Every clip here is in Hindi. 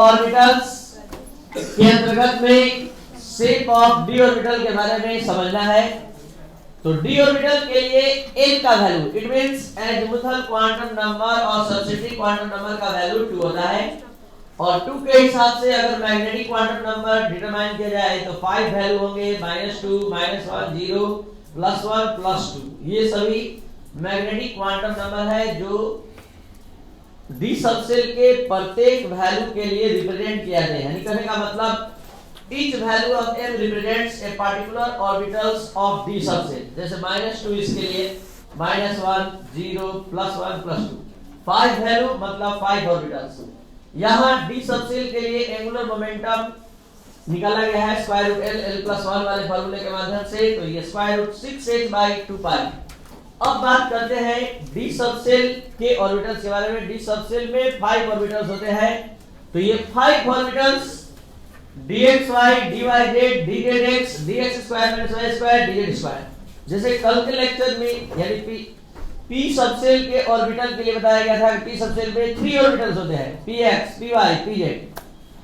ऑर्बिटल्स के अंतर्गत में शेप ऑफ डी ऑर्बिटल के बारे में समझना है। तो डी ऑर्बिटल के लिए n का value, it means azimuthal quantum number और सबसिडियरी क्वांटम नंबर का वैल्यू 2 होता है। और 2 के हिसाब से अगर मैग्नेटिक क्वांटम नंबर डिटरमाइन किया जाए तो 5 वैल्यू होंगे, -2, -1, 0, +1, +2। ये सभी मैग्नेटिक क्वांटम नंबर है जो डी सबसेल के प्रत्येक वैल्यू के लिए रिप्रेजेंट किया गया है। यानी कहने का मतलब each value of m represents a particular orbitals of d subset। जैसे -2 इसके लिए -1, 0, +1, +2। 5 वैल्यू मतलब 5 ऑर्बिटल्स। यहाँ d सबसेल के लिए एंगुलर मोमेंटम निकाला गया है √L+1 वाले फार्मूले के माध्यम से। तो ये √6h/2π। अब बात करते हैं d सबसेल के ऑर्बिटल्स के बारे में। d सबसेल में 5 ऑर्बिटल्स होते हैं। तो ये 5 orbitals dxy, dyz, dzx, dx² - y², dz²। जैसे कल के लेक्चर में यानी p सबसेल के ऑर्बिटल के लिए बताया गया था कि p सबसेल में 3 ऑर्बिटल्स होते हैं, px, py, pz।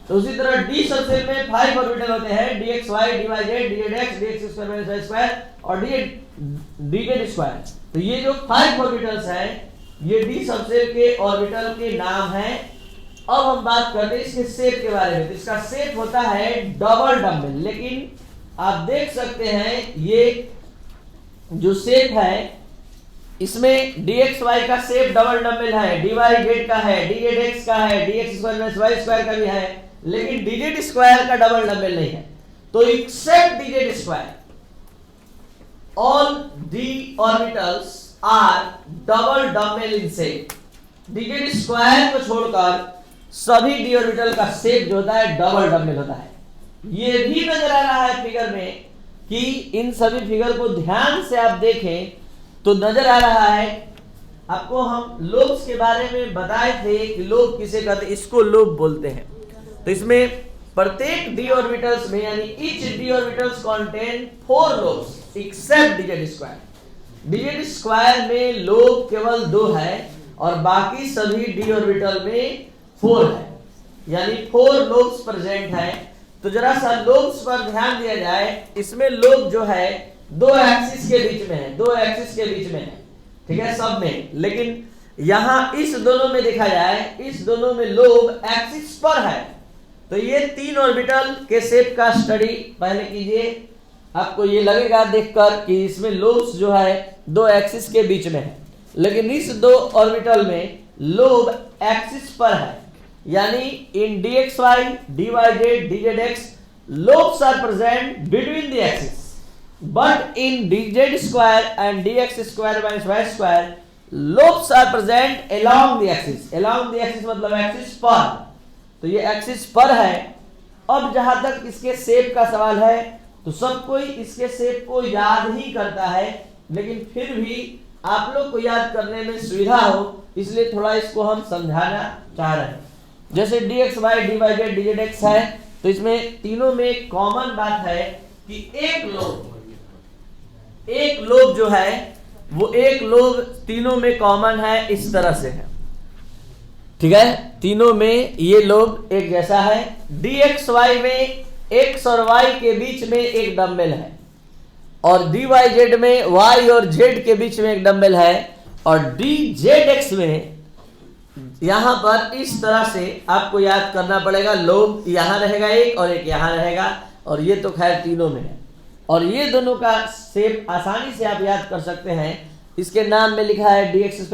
तो उसी तरह d सबसेल में 5 ऑर्बिटल होते हैं, dxy, dyz, dzx, dx² - y² और dz²। तो ये जो 5 ऑर्बिटल्स हैं ये d सबसेल के ऑर्बिटल के नाम हैं। अब हम बात करते हैं इसके शेप के बारे में। तो इसका शेप होता है डबल डम्बल। लेकिन आप देख सकते हैं ये जो शेप है इसमें dxy का शेप डबल डम्बल है, dyz का है, dzx का है, dx² - y² का भी है, लेकिन dz² का डबल डम्बल नहीं है। तो except dz², all d orbitals are double dumbbell in shape. dz² को छोड़कर सभी डी ऑर्बिटल का शेप जो होता है डबल डम्बल होता है। ये भी नजर आ रहा है फिगर में कि इन सभी फिगर को ध्यान से आप देखें तो नजर आ रहा है। आपको हम लोब्स के बारे में बताए थे कि लोब किसे कहते हैं, इसको लोब बोलते हैं। तो इसमें प्रत्येक डी ऑर्बिटल्स में यानी each D orbitals contain 4 lobes except dz²। dz² में लोब केवल 2 है और बाकी सभी डी ऑर्बिटल में 4 है, यानी 4 लोब्स प्रेजेंट है। तो जरा सा लोब्स पर ध्यान दिया जाए। इसमें लोब जो है 2 एक्सिस के बीच में है, 2 एक्सिस के बीच में है, ठीक है, सब में। लेकिन यहां इस दोनों में देखा जाए, इस दोनों में लोब एक्सिस पर है। तो ये 3 ऑर्बिटल के शेप का स्टडी पहले कीजिए। आपको ये लगेगा देखकर कि इसमें लोब्स जो है 2 एक्सिस के बीच में है, लेकिन इस 2 ऑर्बिटल में लोब एक्सिस पर है। यानी इन dxy, dyz, dzx lobes are present between the axis, but in dz² and dx² - y² lobes are present along the axis। along the axis मतलब एक्सिस पर। तो ये एक्सिस पर है। अब जहां तक इसके शेप का सवाल है तो सब कोई इसके शेप को याद ही करता है, लेकिन फिर भी आप लोग को याद करने में सुविधा हो इसलिए थोड़ा इसको हम समझाना चाह रहे हैं। जैसे dxy, dyz, dzx है तो इसमें तीनों में कॉमन बात है कि एक लोब जो है वो एक लोब तीनों में कॉमन है, इस तरह से है, ठीक है। तीनों में ये लोब एक जैसा है। dxy में x और y के बीच में एक डम्बल है और dyz में y और z के बीच में एक डम्बल है और dzx में यहां पर इस तरह से आपको याद करना पड़ेगा। लोब यहां रहेगा एक और एक यहां रहेगा और ये तो खैर तीनों में है। और ये दोनों का शेप आसानी से आप याद कर सकते हैं। इसके नाम में लिखा है dx²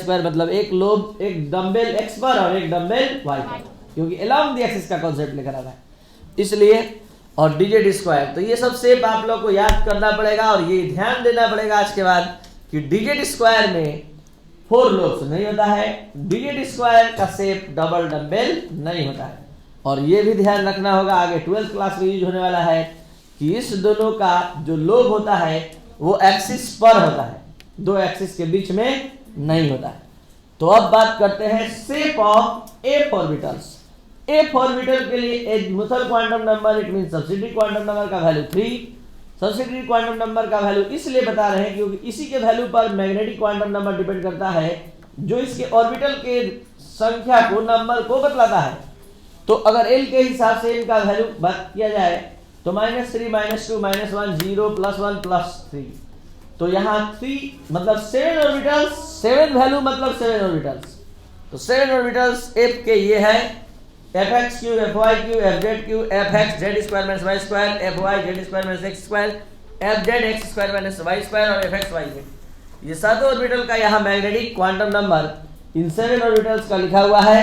- y² मतलब एक लोब, एक डम्बल x पर और एक डम्बल y पर, क्योंकि अलोंग द एक्सिस का कॉन्सेप्ट लिखा रहा है इसलिए। और dz²। तो ये सब शेप आप लोग को याद करना पड़ेगा और ये ध्यान देना पड़ेगा आज के बाद कि dz² में 4 लोब्स नहीं होता है, dz² का शेप डबल डम्बल नहीं होता है। और ये भी ध्यान रखना होगा, आगे 12th क्लास में यूज होने वाला है कि इस दोनों का जो लोब होता है वो एक्सिस पर होता है, 2 एक्सिस के बीच में नहीं होता है। तो अब बात करते हैं shape of F orbitals. F orbital के लिए azimuthal quantum number, it mean subsidiary quantum number का वैल्यू 3। सबसिडियरी क्वांटम नंबर का वैल्यू इसलिए बता रहे हैं क्योंकि इसी के वैल्यू पर मैग्नेटिक क्वांटम नंबर डिपेंड करता है, जो इसके ऑर्बिटल के संख्या को, नंबर को बतलाता है। तो अगर एल के हिसाब से इनका वैल्यू बात किया जाए तो -3 -2 -1 0 +1 +3, तो यहाँ 3 मतलब 7 ऑर्बिटल्स, 7 वैल्यू मतलब 7 ऑर्बिटल्स। तो 7 ऑर्बिटल्स एफ के ये है fx3 fy3 fz3 fx(z2 - y2) fy(z2 - x2) fzx2 - y2 और fxyz, ये सातों ऑर्बिटल का यहाँ magnetic quantum number in 7 orbitals का लिखा हुआ है।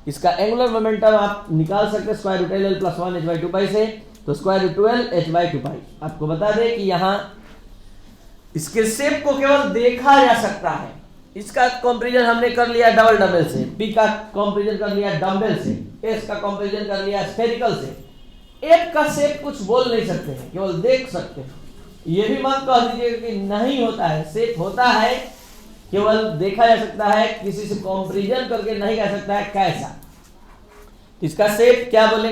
इसका एंगुलर मोमेंटम आप निकाल सकते हैं √l + 1 h/2 से, तो √12 h/2। आपको बता दें कि यहाँ इसके शेप को केवल देखा जा सकता है। इसका कंपैरिजन हमने कर लिया डबल डंबल से, पी का कंपैरिजन कर लिया डंबल से, एस का कंपैरिजन कर लिया स्फेरिकल से। एफ का शेप कुछ बोल नहीं सकते हैं, केवल देख सकते हैं। ये भी मत कह दीजिए कि नहीं होता है, शेप होता है, केवल देखा जा सकता है, किसी से कंपैरिजन करके नहीं कह सकता है कैसा। इसका शेप क्या बोलेंगे?